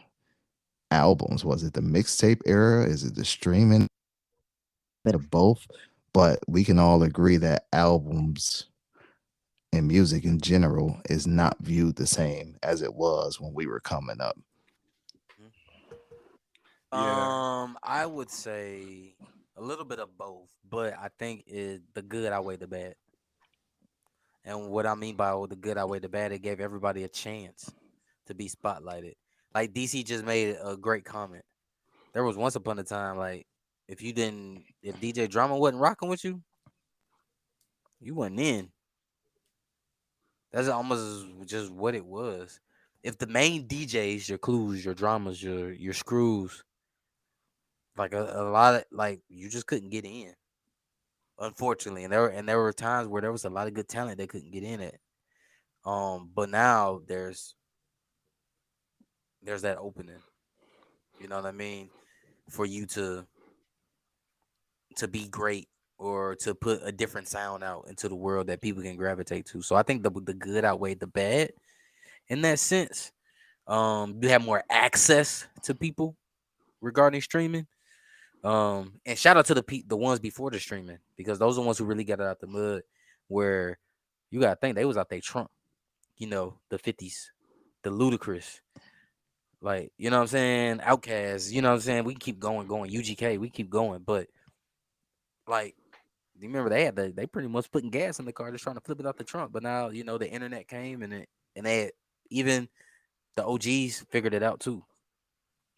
albums? Was it the mixtape era? Is it the streaming? Bit of both, but we can all agree that albums and music in general is not viewed the same as it was when we were coming up. Yeah. I would say a little bit of both, but I think the good outweigh the bad. And what I mean by the good outweigh the bad, it gave everybody a chance to be spotlighted. Like DC just made a great comment. There was once upon a time, like if DJ Drama wasn't rocking with you, you wasn't in. That's almost just what it was. If the main DJs, your clues, your dramas, your screws, like a lot of like you just couldn't get in, unfortunately. And there were times where there was a lot of good talent that couldn't get in it. But now there's that opening. You know what I mean? For you to be great or to put a different sound out into the world that people can gravitate to. So I think the good outweighed the bad in that sense. You have more access to people regarding streaming. And shout out to the ones before the streaming because those are the ones who really got it out the mud. Where you gotta think they was out there Trump, the 50s, the ludicrous, like you know what I'm saying, Outcast, you know what I'm saying. We keep going, UGK, we keep going, but like you remember they pretty much putting gas in the car just trying to flip it out the trunk. But now the internet came and they had, even the OGs figured it out too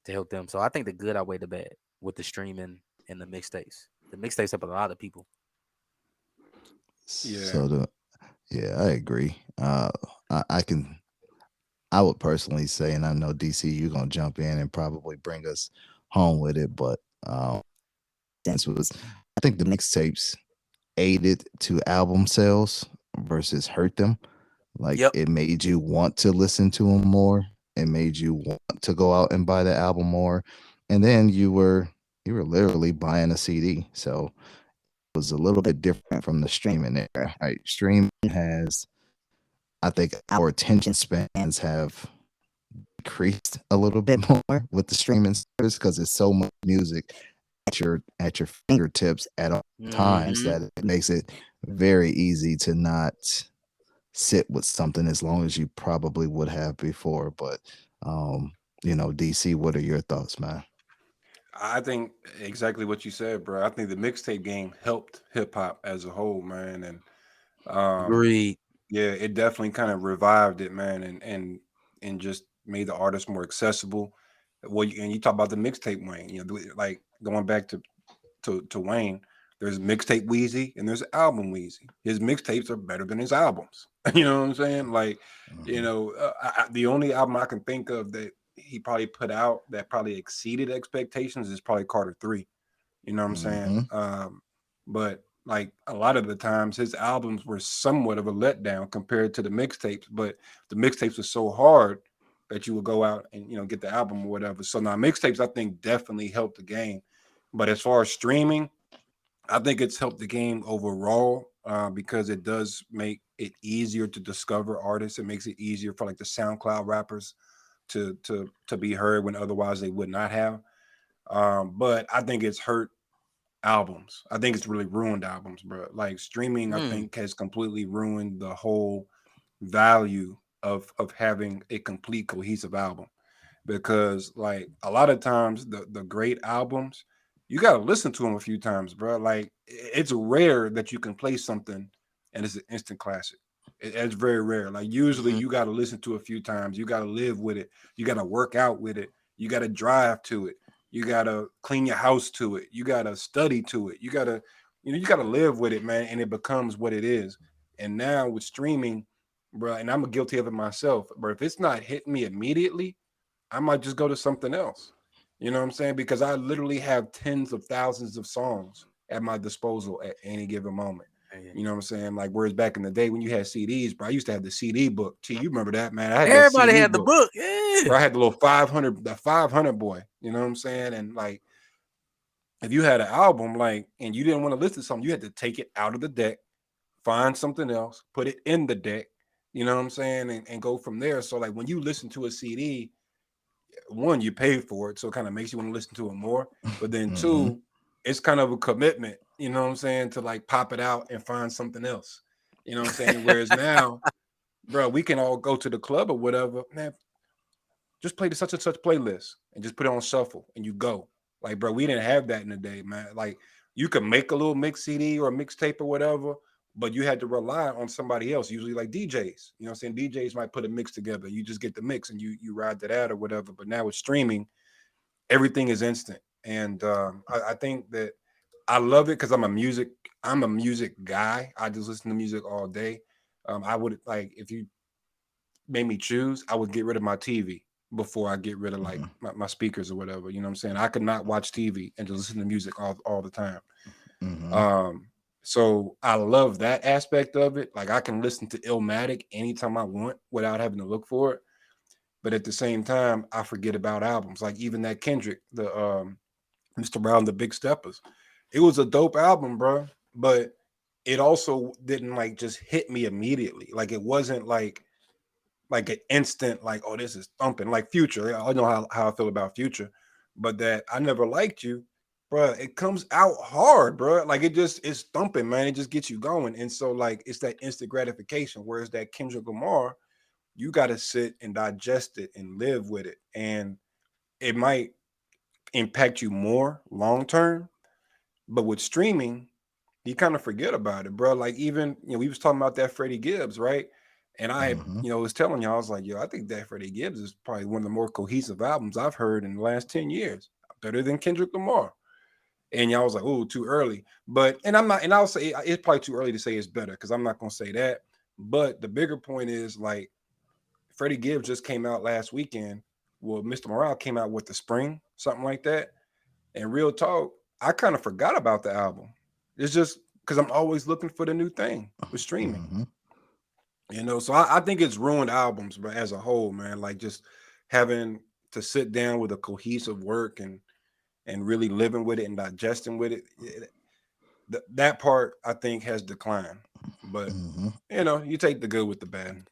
to help them. So I think the good outweigh the bad with the streaming and the mixtapes. The mixtapes help a lot of people. Yeah. So yeah, I agree. I can, I would personally say, and I know DC, you're gonna jump in and probably bring us home with it, but sense was, I think the mixtapes aided to album sales versus hurt them. Like Yep. it made you want to listen to them more. It made you want to go out and buy the album more, and then you were literally buying a CD. So it was a little bit different from the streaming era. Right, streaming has, I think, our attention spans have decreased a little bit more with the streaming service because there's so much music at your fingertips at all times Hmm. that it makes it very easy to not sit with something as long as you probably would have before. But DC, what are your thoughts, man? I think exactly what you said, bro. I think the mixtape game helped hip hop as a whole, man. And um Agreed. yeah, it definitely kind of revived it, man, and just made the artist more accessible. Well, and you talk about the mixtape Wayne, like going back to Wayne, there's mixtape Wheezy and there's album Wheezy. His mixtapes are better than his albums. You know what I'm saying? Like, Mhm. the only album I can think of that he probably put out that probably exceeded expectations is probably Carter 3. You know what I'm saying? Mhm. But like a lot of the times his albums were somewhat of a letdown compared to the mixtapes, but the mixtapes were so hard that you would go out and get the album or whatever. So now mixtapes, I think, definitely helped the game. But as far as streaming, I think it's helped the game overall because it does make it easier to discover artists. It makes it easier for like the SoundCloud rappers to be heard when otherwise they would not have. But I think it's hurt albums. I think it's really ruined albums, bro. Like streaming, I Hmm. think has completely ruined the whole value of having a complete cohesive album because like a lot of times the great albums you got to listen to them a few times, bro. Like it's rare that you can play something and it's an instant classic. It's very rare. Like usually Hmm. you got to listen to it a few times, you got to live with it, you got to work out with it, you got to drive to it, you got to clean your house to it, you got to study to it, you got to you got to live with it, man, and it becomes what it is. And now with streaming, bro, and I'm guilty of it myself, but if it's not hitting me immediately, I might just go to something else. You know what I'm saying? Because I literally have tens of thousands of songs at my disposal at any given moment. Yeah. You know what I'm saying? Like whereas back in the day when you had CDs, bro, I used to have the CD book. T, you remember that, man? I had that Everybody CD had the book. book. Yeah. Bro, I had the little 500, the 500 boy. You know what I'm saying? And like, if you had an album, like, and you didn't want to listen to something, you had to take it out of the deck, find something else, put it in the deck. You know what I'm saying? And go from there. So like when you listen to a CD, one, you pay for it, so it kind of makes you want to listen to it more. But then Mm-hmm. two, it's kind of a commitment, you know what I'm saying, to like pop it out and find something else. You know what I'm saying? Whereas now, bro, we can all go to the club or whatever. Man, just play the such and such playlist and just put it on shuffle and you go. Like, bro, we didn't have that in the day, man. Like, you could make a little mix CD or a mixtape or whatever, but you had to rely on somebody else, usually like DJs. You know what I'm saying? DJs might put a mix together. You just get the mix and you ride that out or whatever. But now with streaming, everything is instant. And I think that I love it because I'm a music guy. I just listen to music all day. I would like if you made me choose, I would get rid of my TV before I get rid of like my speakers or whatever. You know what I'm saying? I could not watch TV and just listen to music all the time. Mm-hmm. Um, so I love that aspect of it. Like I can listen to Illmatic anytime I want without having to look for it. But at the same time, I forget about albums. Like even that Kendrick, the Mr. Brown, the Big Steppers. It was a dope album, bro. But it also didn't like just hit me immediately. Like it wasn't like an instant, like, oh, this is thumping. Like Future. I know how I feel about Future, but that I never liked you, bro. It comes out hard, bro. Like it just it's thumping, man. It just gets you going. And so like it's that instant gratification. Whereas that Kendrick Lamar, you gotta sit and digest it and live with it. And it might impact you more long term. But with streaming, you kind of forget about it, bro. Like even we was talking about that Freddie Gibbs, right? And I had, Mm-hmm. was telling you, I was like, yo, I think that Freddie Gibbs is probably one of the more cohesive albums I've heard in the last 10 years. Better than Kendrick Lamar. And y'all was like, oh, too early. But and I'm not, and I'll say it's probably too early to say it's better because I'm not gonna say that. But the bigger point is like Freddie Gibbs just came out last weekend. Well, Mr. Morale came out with the spring, something like that. And real talk, I kind of forgot about the album. It's just because I'm always looking for the new thing with streaming. Mm-hmm. So I think it's ruined albums, but as a whole, man, like just having to sit down with a cohesive work and really living with it and digesting with it, that part I think has declined. But Mm-hmm. you take the good with the bad.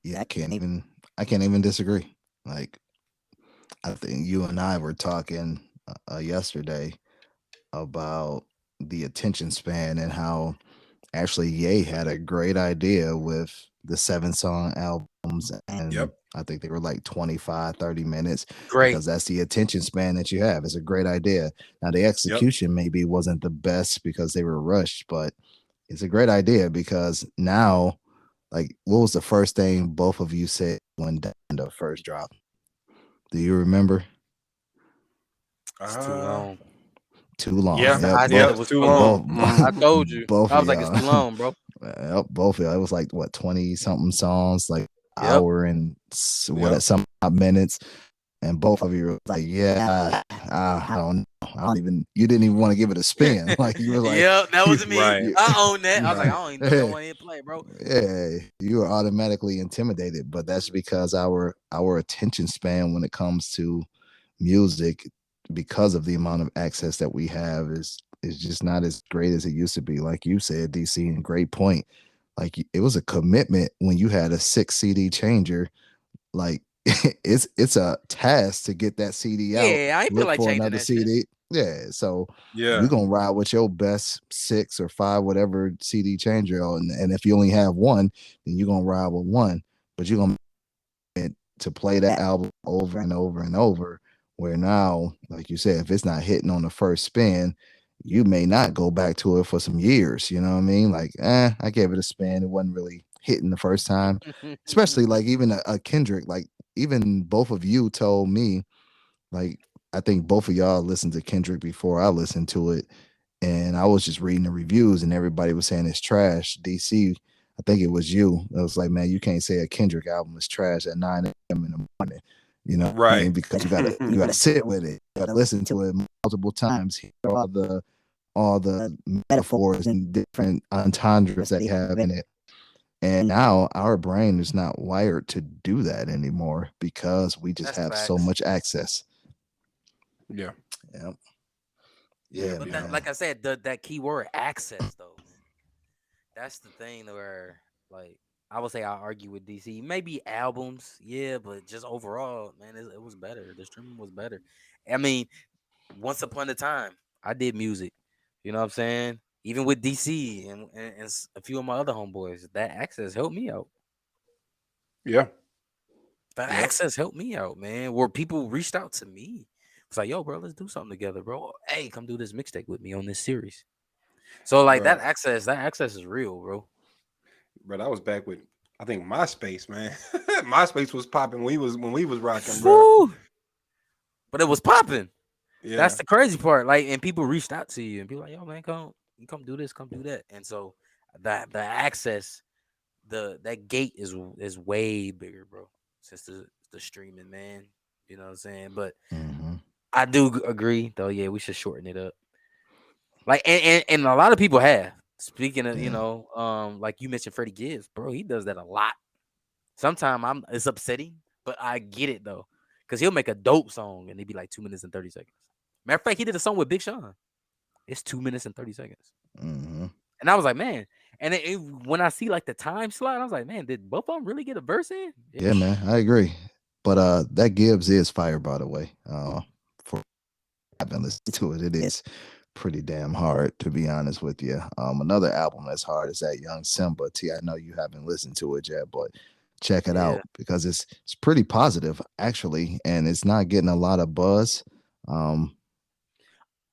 Yeah, I can't even disagree. Like I think you and I were talking yesterday about the attention span and how actually Ye had a great idea with the 7 song albums, and Yep, I think they were like 25, 30 minutes Great. because that's the attention span that you have. It's a great idea. Now the yep. execution maybe wasn't the best because they were rushed, but it's a great idea because now, like, what was the first thing both of you said when the first drop? Do you remember? It's too Uh, long. Too long. yeah, Yep, I said yeah. it both, It's was too too long. long. both, I Mhm. told you. both I of was like, it's y'all. too long, bro. Yep, both of y'all. It was like what 20 something songs, like Yep. hour and Yep. some odd minutes. and both of you were like, "Yeah, I don't know. I don't even. You didn't even want to give it a spin. Like you were like, Yep, that was me. Right. I own that. I was like, I you, don't even put that one in play, bro. yeah, you were automatically intimidated. But that's because our attention span when it comes to music, because of the amount of access that we have, is just not as great as it used to be. Like you said, DC, and great point. Like it was a commitment when you had a 6 CD changer. Like it's a task to get that CD out, Yeah, I ain't feel look like for changing another that shit. CD. Yeah, so Yeah. you're gonna ride with your best 6 or 5 whatever CD changer, and if you only have one, then you're gonna ride with one. But you're gonna to play that album over and over and over. Where now, like you said, if it's not hitting on the first spin, you may not go back to it for some years. You know what I mean? Like, I gave it a spin. It wasn't really hitting the first time. Especially like even a Kendrick, like even both of you told me, like I think both of y'all listened to Kendrick before I listened to it, and I was just reading the reviews, and everybody was saying it's trash. DC, I think it was you. It was like, man, you can't say a Kendrick album is trash at 9 a.m. in the morning. You know what I Right. mean? Because you gotta sit with it, you gotta listen to it multiple times, hear all the metaphors and different entendres that you have in it. And now our brain is not wired to do that anymore because we just That's have so facts. much access. Yeah. Yep. Yeah. Yeah, But Yeah. that, man. like I said, that key word access though, that's the thing where like I would say I argue with DC. Maybe albums, yeah, but just overall, man, it was better. The streaming was better. I mean, once upon a time, I did music. You know what I'm saying? Even with DC and a few of my other homeboys, that access helped me out. Yeah. That Yep. access helped me out, man. Where people reached out to me. It's like, yo, bro, let's do something together, bro. Hey, come do this mixtape with me on this series. So like Bro. that access is real, bro. Bro, I was back with I think MySpace, man. MySpace was popping when we was rocking, bro. Whew. But it was popping. That's Yeah. the crazy part. Like, and people reached out to you and people like, yo, man, come do this, come do that. And so the access, that gate is way bigger, bro. Since the streaming, man. You know what I'm saying? But Hmm. I do agree, though. Yeah, we should shorten it up. Like, and a lot of people have. Speaking of, Yeah. like you mentioned, Freddie Gibbs, bro, he does that a lot. Sometimes it's upsetting, but I get it though, because he'll make a dope song and it'd be like 2 minutes and 30 seconds. Matter of fact, he did a song with Big Sean. It's 2 minutes and 30 seconds, Hmm. and I was like, man. And when I see like the time slot, I was like, man, did both of them really get a verse in? Yeah. Yeah, man, I agree. But that Gibbs is fire, by the way. For I haven't listened to it, it is pretty damn hard, to be honest with you. Another album that's hard is that Young Simba. T, I know you haven't listened to it yet, but check it Yeah. out because it's pretty positive actually, and it's not getting a lot of buzz. Um,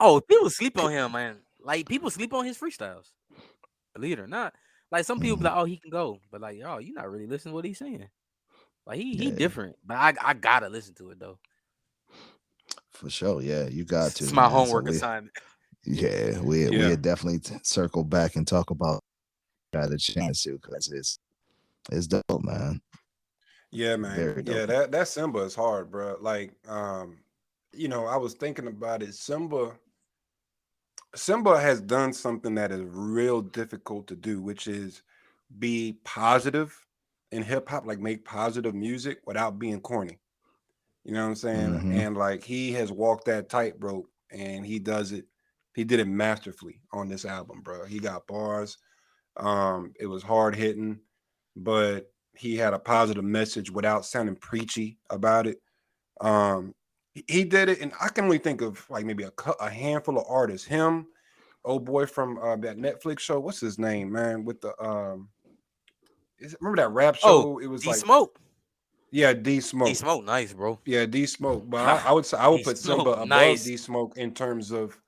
Oh, people sleep on him, man. Like people sleep on his freestyles. Believe it or not. Like some people be mhm, like, oh, he can go, but like, yo, you're not really listening to what he's saying. Like he yeah, different, but I gotta listen to it though. for sure. Yeah, you got It's to, my man. So homework assignment. we Yeah. definitely circle back and talk about got a chance to because it's dope, man. Yeah, man. Very Yeah, dope. that Simba is hard, bro. Like, I was thinking about it. Simba has done something that is real difficult to do, which is be positive in hip hop, like make positive music without being corny. You know what I'm saying? Hmm. And like he has walked that tightrope and he does it. He did it masterfully on this album, bro. He got bars. It was hard hitting, but he had a positive message without sounding preachy about it. He did it, and I can only think of like maybe a handful of artists. Him, old boy from that Netflix show. What's his name, man? With the remember that rap Oh, show? It was D like Smoke. yeah, D D Smoke. Smoke, nice, bro. Yeah, D Smoke. But I Ha, would say I would D put Simba Smoke, above nice. D Smoke in terms of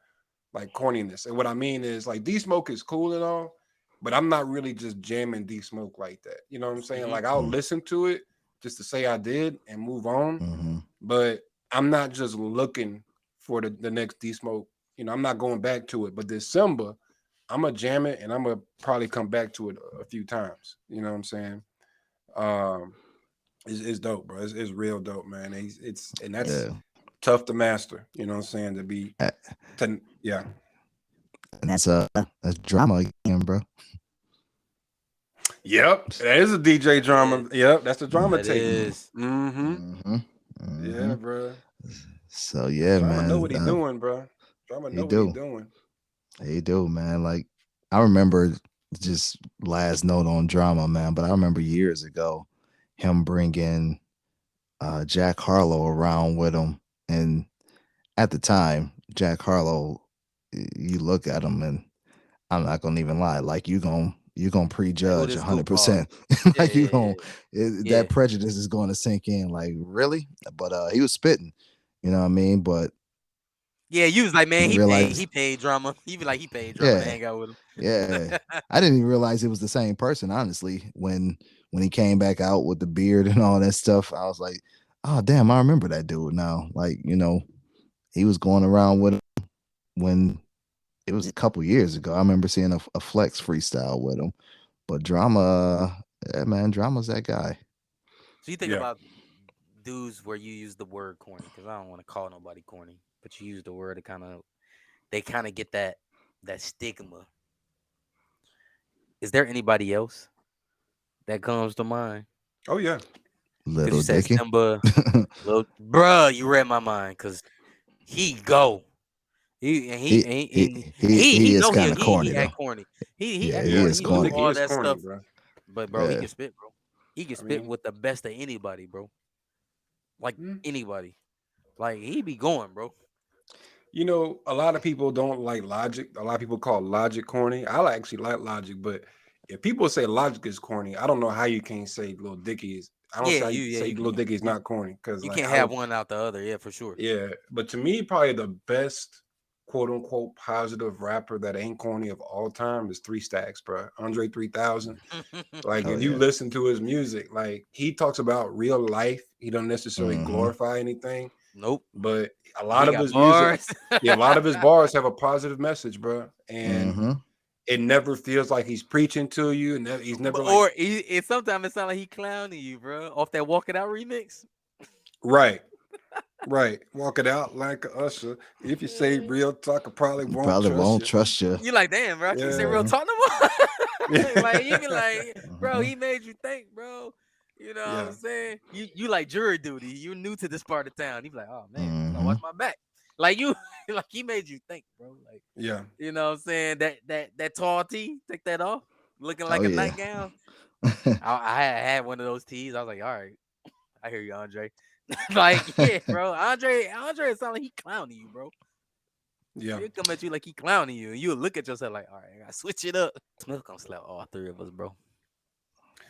like corniness. And what I mean is like D Smoke is cool and all, but I'm not really just jamming D Smoke like that. You know what I'm saying? Hmm. Like I'll listen to it just to say I did and move on, Hmm. but I'm not just looking for the next D Smoke. I'm not going back to it. But this Simba, I'm gonna jam it and I'm gonna probably come back to it a few times. You know what I'm saying? Um, It's dope, bro. It's real dope, man. It's and that's Yeah, tough to master. You know what I'm saying? To be A- yeah. and that's drama again, bro. Yep. That is a DJ Yeah, drama. Yep, that's the drama that tape. is. Mm-hmm. Mm-hmm. Mm-hmm. Yeah, bro. So yeah, Drama know man, what he doing, bro. Drama he know what he do, doing. he do, man. Like I remember, just last note on drama, man. But I remember years ago, him bringing Jack Harlow around with him, and at the time, Jack Harlow, you look at him, and I'm not gonna even lie, like you gonna Like, who prejudge this goofball? 100%. Yeah, Like yeah, yeah, yeah. that prejudice is going to sink in. Like really, but he was spitting, you know what I mean? But Yeah, you was like, man, didn't realize, he paid drama. You be like, he paid drama to yeah, hang out with him. yeah. I didn't even realize it was the same person, honestly. When he came back out with the beard and all that stuff, I was like, oh damn, I remember that dude now. Like, he was going around with him when it was a couple years ago. I remember seeing a flex freestyle with him. But drama, yeah, man, drama's that guy. So you think Yeah. about dudes where you use the word corny, because I don't want to call nobody corny, but you use the word to they kind of get that stigma. Is there anybody else that comes to mind? Oh yeah. Because you Little said Dicky. Simba, little bruh, you read my mind. Because he go. He and he he and he, he and he he he is know kind of he corny though. act corny. He Yeah, act he Yeah. corny. is He Little do corny. Dicky all is that corny, stuff. bro. But bro, he Yeah, can spit, bro. He can I spit mean, with the best of anybody, bro. Like mm, anybody. Like he be going, bro. a lot of people don't like Logic. A lot of people call Logic corny. Actually like Logic, but if people say Logic is corny, I don't know how you can't say Lil Dicky is. I don't see how you Yeah, say you Lil can't. Dicky is not corny because You like can't I have would. one out the other. Yeah, for sure. Yeah, but to me, probably the best quote unquote positive rapper that ain't corny of all time is Three Stacks, bro. Andre 3000. Like oh if you yeah. listen to his music, like he talks about real life. He don't necessarily Mm-hmm. glorify anything, Nope. but a But he lot of got his music, bars. yeah, a lot of his bars have a positive message, bro. And Mm-hmm. it never feels like he's preaching to you, and he's never like, Or it sometimes it sounds like he clowning you, bro. Off that Walk It Out remix. right, right, walk it out like a usher. If you say real talk, I probably won't Probably trust won't you. trust you. You like, damn, bro, I can't say Yeah. real Mm-hmm. talk no more. Like you be Yeah. like, bro, Mm-hmm. he made you think, bro. You know what Yeah. I'm saying? You like jury duty. You new to this part of town. You be like, oh man, I gotta Mm-hmm. watch my back. Like you, like he made you think, bro. Like Yeah. you know what I'm saying? That tall tee, take that off, looking Oh like a yeah. nightgown. I had one of those tees. I was like, all right, I hear you, Andre. Like, yeah, bro. Andre sound like he clowning you, bro. Yeah. He'll come at you like he clowning you, and you'll look at yourself like, all right, I gotta switch it up. Smith gonna slap all three of us, bro.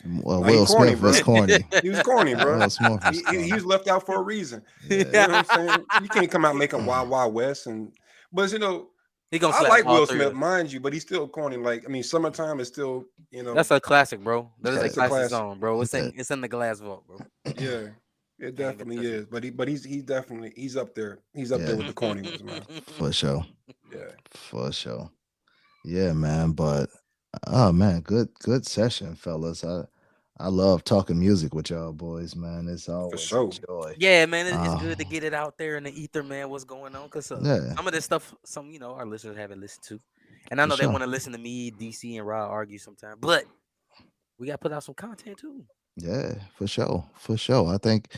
Well, No, he Will corny, Smith is bro. corny. He was corny, bro. Will Smith is He corny. was left out for a reason. You Yeah. know what I'm saying? You can't come out making Wild Wild West and but He gonna I slap like all Will three of Smith, us. mind you, but he's still corny. Like, I mean, summertime is still, That's a classic, bro. That is a Yeah. it's a classic classic. song, bro. That, It's in the glass vault, bro. Yeah, it Can't even definitely touch is. But he's definitely he's up there. He's up there yeah, with the corniness, man. it. for sure. Yeah, For sure. Yeah, man. But oh man, good session, fellas. I love talking music with y'all boys, man. It's for always a sure. joy. Yeah, man, it's Uh good to get it out there in the ether, man. What's going on? Cause yeah, some of this stuff, our listeners haven't listened to, and I for know they sure. want to listen to me, DC, and Rod argue sometime. But we got to put out some content too. Yeah, for sure. For sure. I think,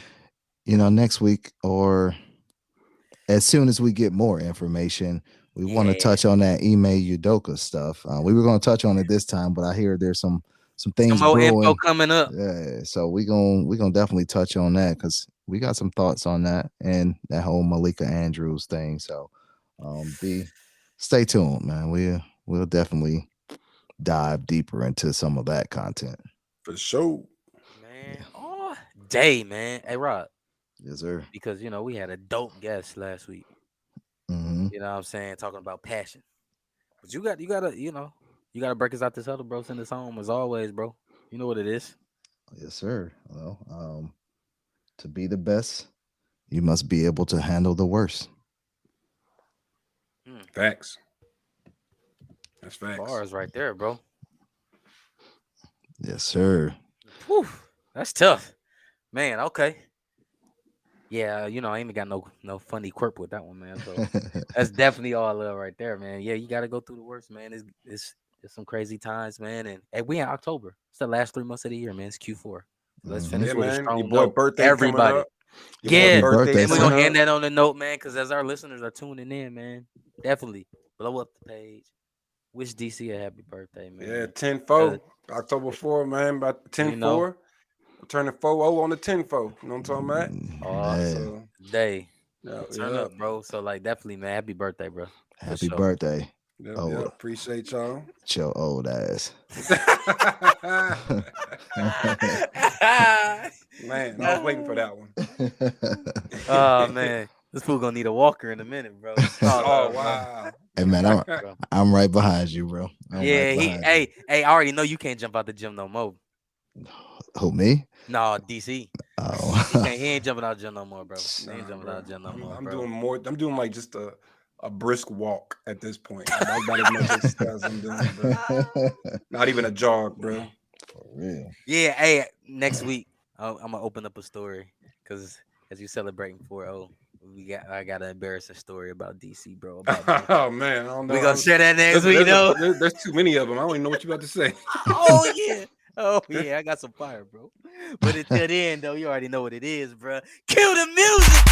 next week or as soon as we get more information, we want to Yeah, touch on that email Udoka stuff. We were going to touch on it this time, but I hear there's some some things more info brewing. coming up. Yeah, so we gonna definitely touch on that because we got some thoughts on that and that whole Malika Andrews thing. So, be stay tuned, man. We'll definitely dive deeper into some of that content. For sure. Man, all day, man. Hey, Rod, Yes, sir. because we had a dope guest last week. Hmm. You know what I'm saying? Talking about passion. But you gotta break us out this huddle, bro. Send us home as always, bro. You know what it is. Yes, sir. Well, to be the best, you must be able to handle the worst. Hmm. Facts. That's facts. Bars right there, bro. Yes, sir. Whew, that's tough. Man, okay. Yeah, I ain't even got no funny quirk with that one, man. So that's definitely all love right there, man. Yeah, you gotta go through the worst, man. It's some crazy times, man. And hey, we in October. It's the last 3 months of the year, man. It's Q4. So let's Mhm. finish Yeah, with a man. Your strong boy note. birthday coming Everybody. up. Your boy Yeah. Happy birthday birthday, And we're coming gonna son. end up. that on the note, man, because as our listeners are tuning in, man, definitely blow up the page. Wish DC a happy birthday, Yeah, man. 10-4. 'Cause, October 4, man. About you know, 10-4. I'm turning 4-0 on the 10-4. You know what I'm talking about? all Man, So, day. yeah, Turn yeah. up, bro. So like definitely, man, happy birthday, bro. For happy sure. birthday. Yep, Oh, yep. Appreciate y'all. your old ass. Man, I was waiting for that one. Oh man, this fool gonna need a walker in a minute, bro. All Oh, love, bro. wow. Hey man, I'm Bro. I'm right behind you, bro. I'm right Yeah, behind you. hey, I already know you can't jump out the gym no more. Who me? No, DC. He Oh, can't. He ain't jumping out the gym no more, bro. He ain't Nah, jumping bro. out the gym no I'm more, I'm bro. doing more. I'm doing like just a brisk walk at this point. That's about as much exercise I'm doing, bro. Not even a jog, bro. for real. Yeah, hey, next week I'm gonna open up a story because as you celebrating 4-0, I got an embarrassing story about DC, bro. About me. Oh man, I don't We know. gonna share that next week, though. There's too many of them. I don't even know what you about to say. Oh yeah. Oh yeah, I got some fire, bro. But until then, though, you already know what it is, bro. Kill the music.